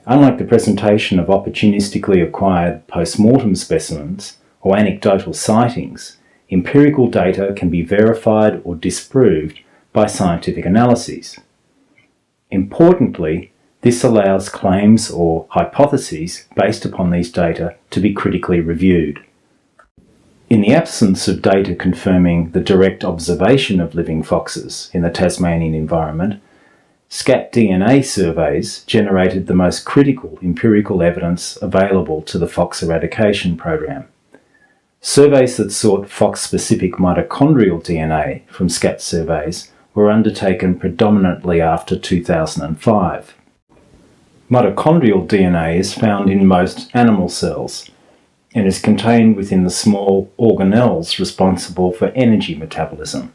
Unlike the presentation of opportunistically acquired post-mortem specimens or anecdotal sightings, empirical data can be verified or disproved by scientific analyses. Importantly, this allows claims or hypotheses based upon these data to be critically reviewed. In the absence of data confirming the direct observation of living foxes in the Tasmanian environment, scatDNA surveys generated the most critical empirical evidence available to the fox eradication program. Surveys that sought fox-specific mitochondrial DNA from scat surveys were undertaken predominantly after 2005. Mitochondrial DNA is found in most animal cells and is contained within the small organelles responsible for energy metabolism.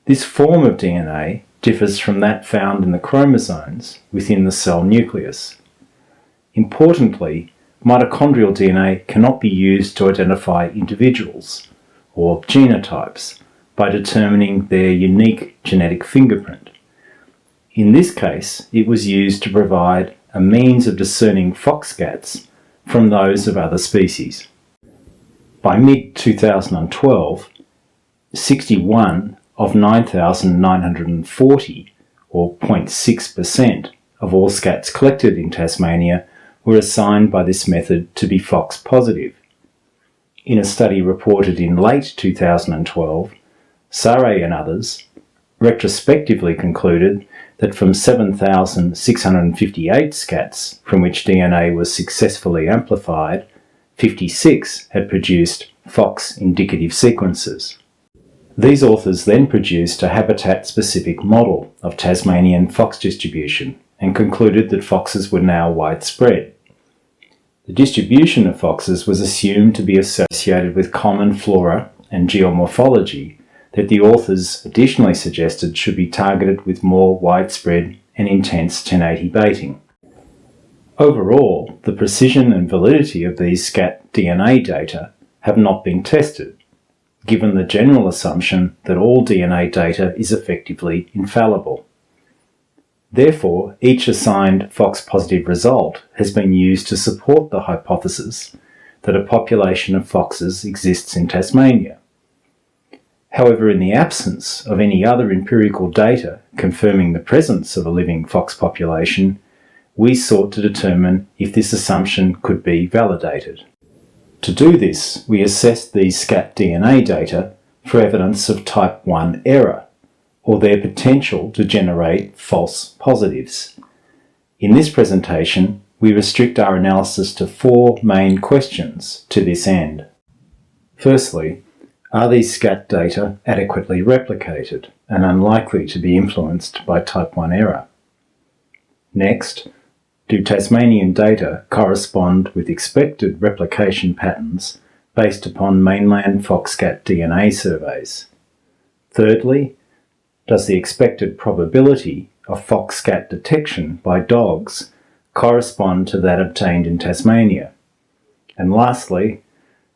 This form of DNA differs from that found in the chromosomes within the cell nucleus. Importantly, mitochondrial DNA cannot be used to identify individuals or genotypes by determining their unique genetic fingerprint. In this case, it was used to provide a means of discerning fox scats from those of other species. By mid-2012, 61 of 9,940, or 0.6%, of all scats collected in Tasmania were assigned by this method to be fox positive. In a study reported in late 2012, Sare and others retrospectively concluded that from 7,658 scats from which DNA was successfully amplified, 56 had produced fox indicative sequences. These authors then produced a habitat-specific model of Tasmanian fox distribution and concluded that foxes were now widespread. The distribution of foxes was assumed to be associated with common flora and geomorphology that the authors additionally suggested should be targeted with more widespread and intense 1080 baiting. Overall, the precision and validity of these scat DNA data have not been tested, given the general assumption that all DNA data is effectively infallible. Therefore, each assigned fox-positive result has been used to support the hypothesis that a population of foxes exists in Tasmania. However, in the absence of any other empirical data confirming the presence of a living fox population, we sought to determine if this assumption could be validated. To do this, we assessed these scat DNA data for evidence of type 1 error, or their potential to generate false positives. In this presentation, we restrict our analysis to 4 main questions to this end. Firstly, are these scat data adequately replicated and unlikely to be influenced by type 1 error? Next, do Tasmanian data correspond with expected replication patterns based upon mainland fox scat DNA surveys? Thirdly, does the expected probability of fox scat detection by dogs correspond to that obtained in Tasmania? And lastly,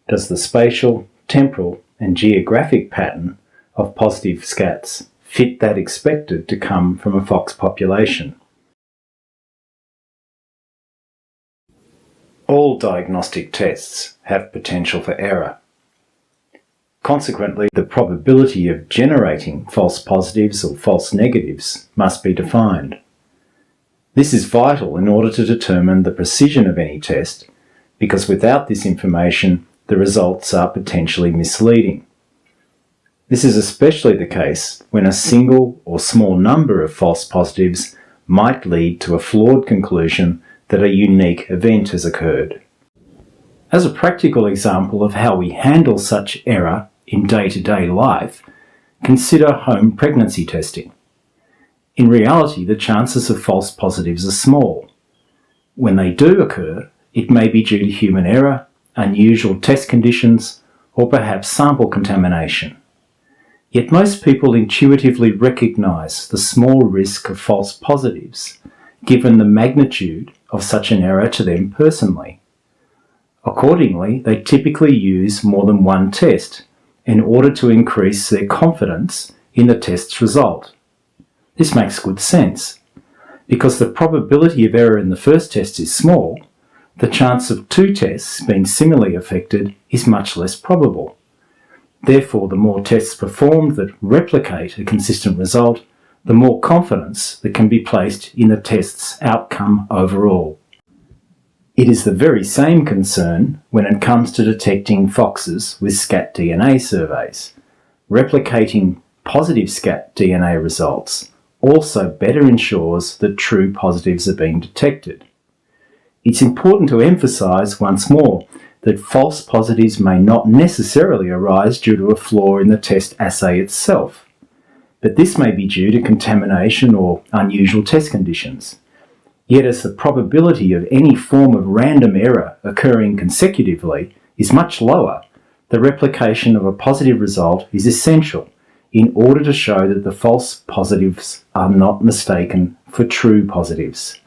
does the spatial, temporal and geographic pattern of positive scats fit that expected to come from a fox population? All diagnostic tests have potential for error. Consequently, the probability of generating false positives or false negatives must be defined. This is vital in order to determine the precision of any test, because without this information, the results are potentially misleading. This is especially the case when a single or small number of false positives might lead to a flawed conclusion that a unique event has occurred. As a practical example of how we handle such error in day-to-day life, consider home pregnancy testing. In reality, the chances of false positives are small. When they do occur, it may be due to human error, unusual test conditions, or perhaps sample contamination. Yet most people intuitively recognise the small risk of false positives, given the magnitude of such an error to them personally. Accordingly, they typically use more than one test in order to increase their confidence in the test's result. This makes good sense. Because the probability of error in the first test is small, the chance of two tests being similarly affected is much less probable. Therefore, the more tests performed that replicate a consistent result, the more confidence that can be placed in the test's outcome overall. It is the very same concern when it comes to detecting foxes with scatDNA surveys. Replicating positive scatDNA results also better ensures that true positives are being detected. It's important to emphasise once more that false positives may not necessarily arise due to a flaw in the test assay itself, but this may be due to contamination or unusual test conditions. Yet as the probability of any form of random error occurring consecutively is much lower, the replication of a positive result is essential in order to show that the false positives are not mistaken for true positives.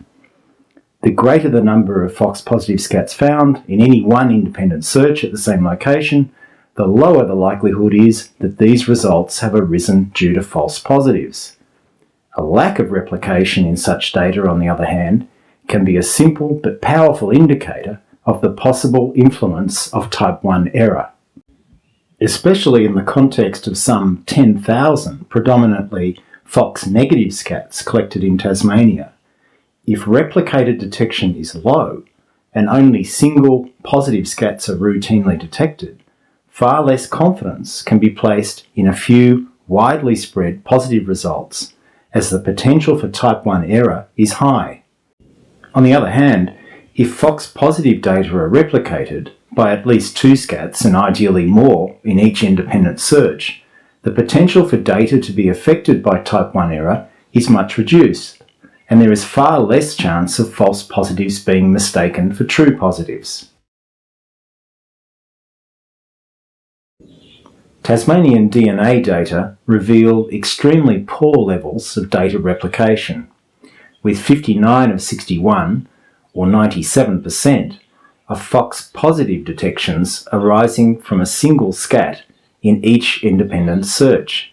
The greater the number of Fox positive scats found in any one independent search at the same location, the lower the likelihood is that these results have arisen due to false positives. A lack of replication in such data, on the other hand, can be a simple but powerful indicator of the possible influence of type 1 error. Especially in the context of some 10,000 predominantly Fox negative scats collected in Tasmania, if replicated detection is low and only single positive scats are routinely detected, far less confidence can be placed in a few widely spread positive results, as the potential for type 1 error is high. On the other hand, if Fox positive data are replicated by at least 2 scats and ideally more in each independent search, the potential for data to be affected by type 1 error is much reduced, and there is far less chance of false positives being mistaken for true positives. Tasmanian DNA data reveal extremely poor levels of data replication, with 59 of 61, or 97%, of Fox positive detections arising from a single scat in each independent search.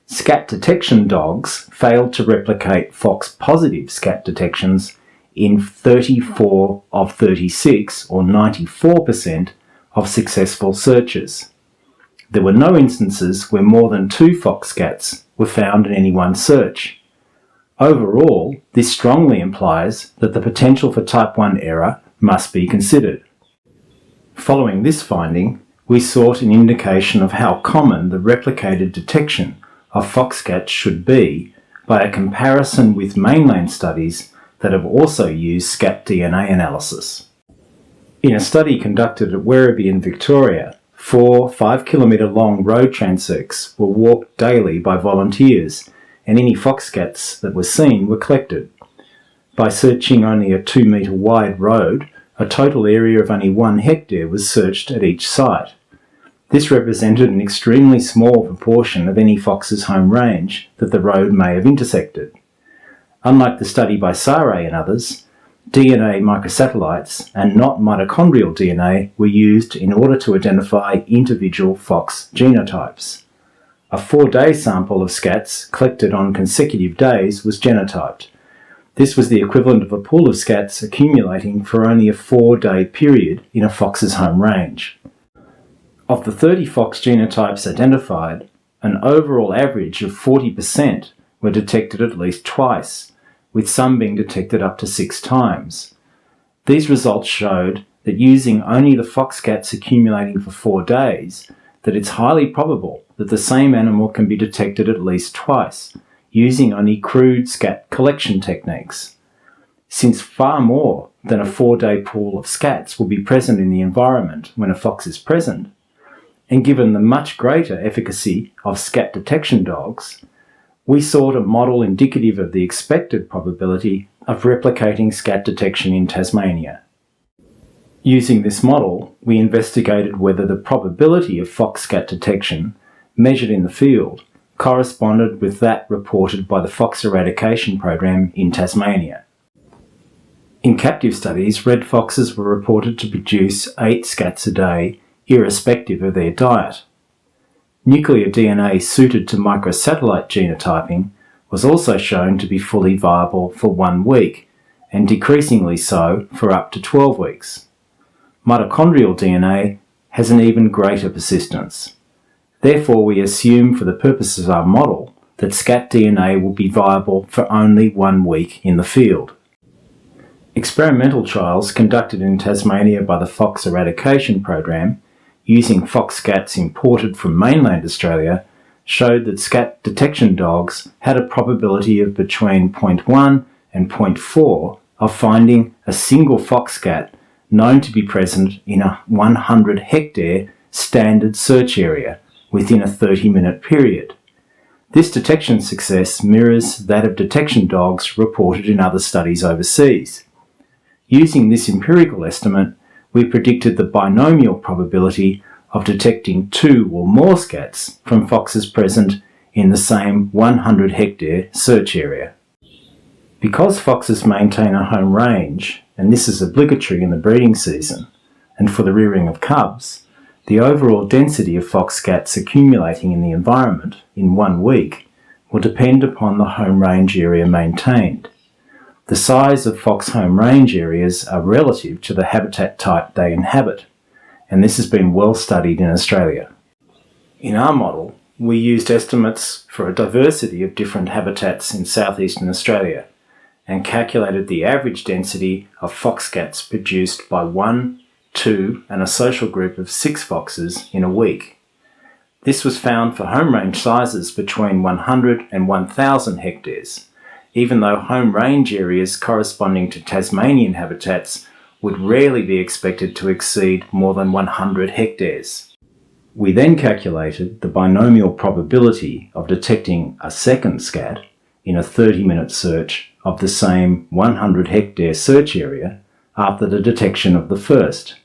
Scat detection dogs failed to replicate Fox positive scat detections in 34 of 36, or 94%, of successful searches. There were no instances where more than 2 Fox scats were found in any one search. Overall, this strongly implies that the potential for type 1 error must be considered. Following this finding, we sought an indication of how common the replicated detection of Fox scats should be by a comparison with mainland studies that have also used scatDNA analysis. In a study conducted at Werribee in Victoria, 4 5-kilometre long road transects were walked daily by volunteers, and any Fox scats that were seen were collected. By searching only a 2-metre wide road, a total area of only 1 hectare was searched at each site. This represented an extremely small proportion of any fox's home range that the road may have intersected. Unlike the study by Sare and others, DNA microsatellites and not mitochondrial DNA were used in order to identify individual fox genotypes. A 4-day sample of scats collected on consecutive days was genotyped. This was the equivalent of a pool of scats accumulating for only a 4-day period in a fox's home range. Of the 30 fox genotypes identified, an overall average of 40% were detected at least twice, with some being detected up to 6 times. These results showed that using only the fox scats accumulating for 4 days, that it's highly probable that the same animal can be detected at least twice, using only crude scat collection techniques. Since far more than a 4-day pool of scats will be present in the environment when a fox is present, and given the much greater efficacy of scat detection dogs, we sought a model indicative of the expected probability of replicating scat detection in Tasmania. Using this model, we investigated whether the probability of fox scat detection measured in the field corresponded with that reported by the fox eradication program in Tasmania. In captive studies, red foxes were reported to produce 8 scats a day, irrespective of their diet. Nuclear DNA suited to microsatellite genotyping was also shown to be fully viable for 1 week, and decreasingly so for up to 12 weeks. Mitochondrial DNA has an even greater persistence. Therefore, we assume for the purposes of our model that scat DNA will be viable for only 1 week in the field. Experimental trials conducted in Tasmania by the Fox Eradication Program, using fox scats imported from mainland Australia, showed that scat detection dogs had a probability of between 0.1 and 0.4 of finding a single fox scat known to be present in a 100 hectare standard search area within a 30-minute period. This detection success mirrors that of detection dogs reported in other studies overseas. Using this empirical estimate, we predicted the binomial probability of detecting 2 or more scats from foxes present in the same 100 hectare search area. Because foxes maintain a home range, and this is obligatory in the breeding season and for the rearing of cubs, the overall density of fox scats accumulating in the environment in 1 week will depend upon the home range area maintained. The size of fox home range areas are relative to the habitat type they inhabit, and this has been well studied in Australia. In our model, we used estimates for a diversity of different habitats in southeastern Australia and calculated the average density of fox scats produced by 1, 2 and a social group of 6 foxes in a week. This was found for home range sizes between 100 and 1,000 hectares, even though home range areas corresponding to Tasmanian habitats would rarely be expected to exceed more than 100 hectares. We then calculated the binomial probability of detecting a second scat in a 30-minute search of the same 100 hectare search area after the detection of the first.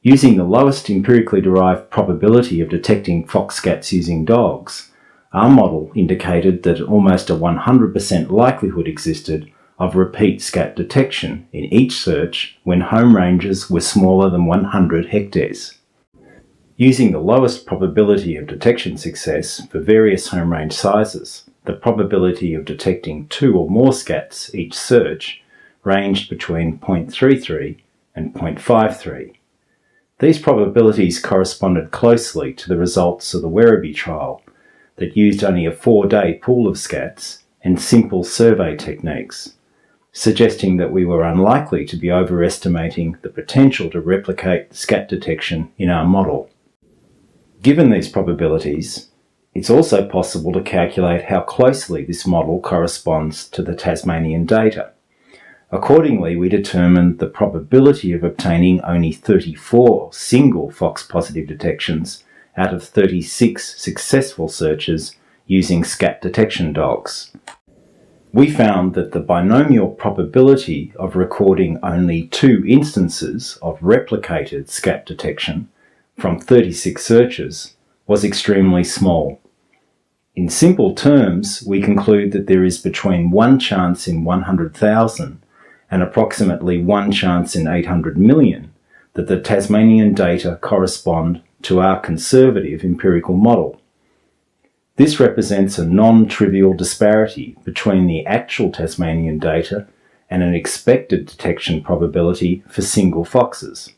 Using the lowest empirically derived probability of detecting fox scats using dogs, our model indicated that almost a 100% likelihood existed of repeat scat detection in each search when home ranges were smaller than 100 hectares. Using the lowest probability of detection success for various home range sizes, the probability of detecting 2 or more scats each search ranged between 0.33 and 0.53. These probabilities corresponded closely to the results of the Werribee trial that used only a 4-day pool of scats and simple survey techniques, suggesting that we were unlikely to be overestimating the potential to replicate scat detection in our model. Given these probabilities, it's also possible to calculate how closely this model corresponds to the Tasmanian data. Accordingly, we determined the probability of obtaining only 34 single fox-positive detections out of 36 successful searches using scat detection dogs. We found that the binomial probability of recording only 2 instances of replicated scat detection from 36 searches was extremely small. In simple terms, we conclude that there is between 1 chance in 100,000 and approximately 1 chance in 800 million that the Tasmanian data correspond to our conservative empirical model. This represents a non-trivial disparity between the actual Tasmanian data and an expected detection probability for single foxes.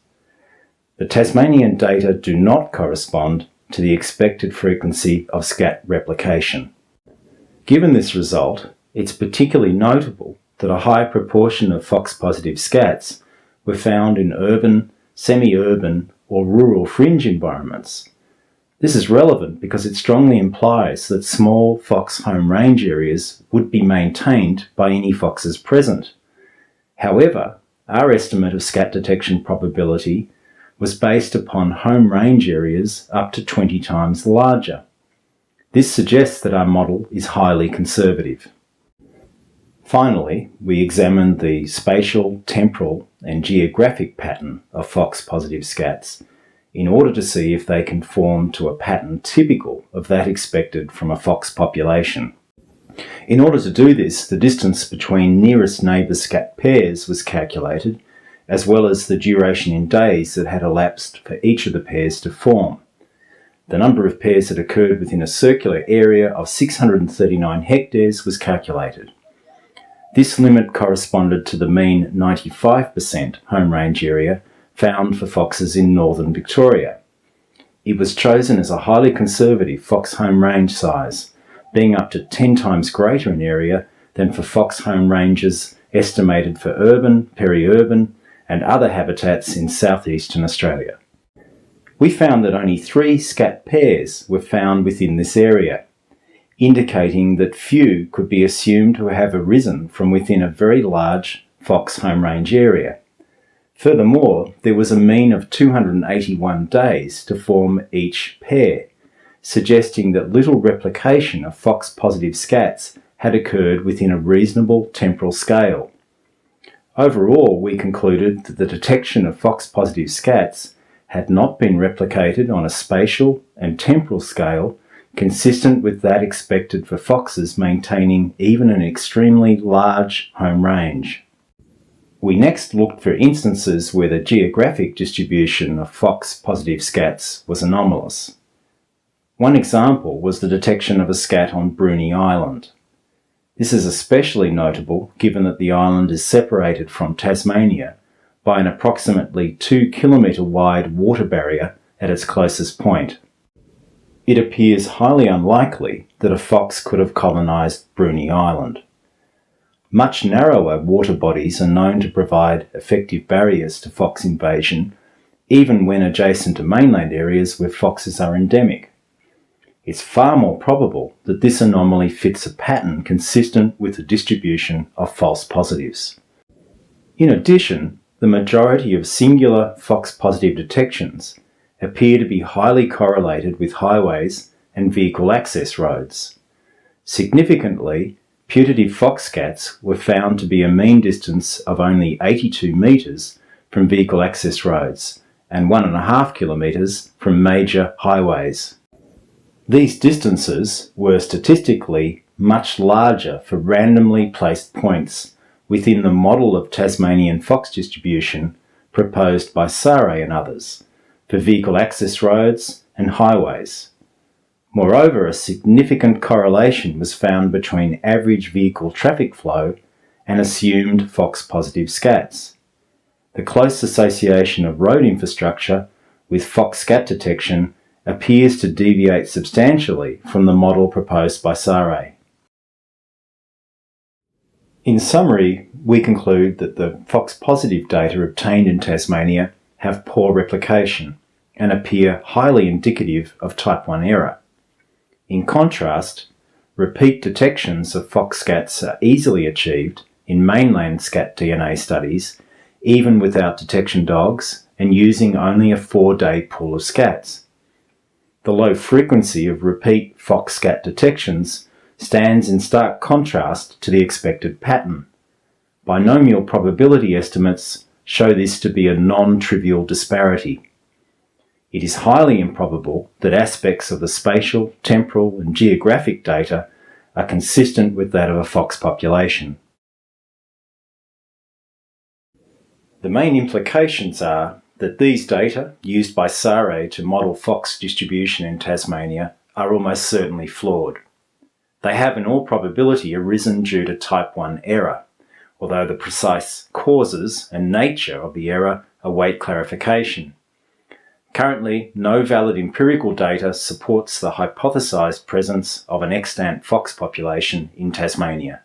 The Tasmanian data do not correspond to the expected frequency of scat replication. Given this result, it's particularly notable that a high proportion of fox-positive scats were found in urban, semi-urban or rural fringe environments. This is relevant because it strongly implies that small fox home range areas would be maintained by any foxes present. However, our estimate of scat detection probability was based upon home range areas up to 20 times larger. This suggests that our model is highly conservative. Finally, we examined the spatial, temporal and geographic pattern of fox-positive scats in order to see if they conform to a pattern typical of that expected from a fox population. In order to do this, the distance between nearest neighbour scat pairs was calculated, as well as the duration in days that had elapsed for each of the pairs to form. The number of pairs that occurred within a circular area of 639 hectares was calculated. This limit corresponded to the mean 95% home range area found for foxes in northern Victoria. It was chosen as a highly conservative fox home range size, being up to 10 times greater in area than for fox home ranges estimated for urban, peri-urban and other habitats in southeastern Australia. We found that only 3 scat pairs were found within this area, indicating that few could be assumed to have arisen from within a very large fox home range area. Furthermore, there was a mean of 281 days to form each pair, suggesting that little replication of fox-positive scats had occurred within a reasonable temporal scale. Overall, we concluded that the detection of fox-positive scats had not been replicated on a spatial and temporal scale consistent with that expected for foxes maintaining even an extremely large home range. We next looked for instances where the geographic distribution of fox-positive scats was anomalous. One example was the detection of a scat on Bruny Island. This is especially notable given that the island is separated from Tasmania by an approximately 2 kilometre wide water barrier at its closest point. It appears highly unlikely that a fox could have colonised Bruny Island. Much narrower water bodies are known to provide effective barriers to fox invasion, even when adjacent to mainland areas where foxes are endemic. It's far more probable that this anomaly fits a pattern consistent with the distribution of false positives. In addition, the majority of singular fox-positive detections appear to be highly correlated with highways and vehicle access roads. Significantly, putative fox scats were found to be a mean distance of only 82 metres from vehicle access roads and 1.5 kilometres from major highways. These distances were statistically much larger for randomly placed points within the model of Tasmanian fox distribution proposed by Sare and others for vehicle access roads and highways. Moreover, a significant correlation was found between average vehicle traffic flow and assumed fox-positive scats. The close association of road infrastructure with fox scat detection appears to deviate substantially from the model proposed by Sare. In summary, we conclude that the fox-positive data obtained in Tasmania have poor replication and appear highly indicative of type 1 error. In contrast, repeat detections of fox scats are easily achieved in mainland scat DNA studies, even without detection dogs and using only a 4-day pool of scats. The low frequency of repeat fox scat detections stands in stark contrast to the expected pattern. Binomial probability estimates show this to be a non-trivial disparity. It is highly improbable that aspects of the spatial, temporal and geographic data are consistent with that of a fox population. The main implications are that these data, used by Sare to model fox distribution in Tasmania, are almost certainly flawed. They have in all probability arisen due to type 1 error, although the precise causes and nature of the error await clarification. Currently, no valid empirical data supports the hypothesised presence of an extant fox population in Tasmania.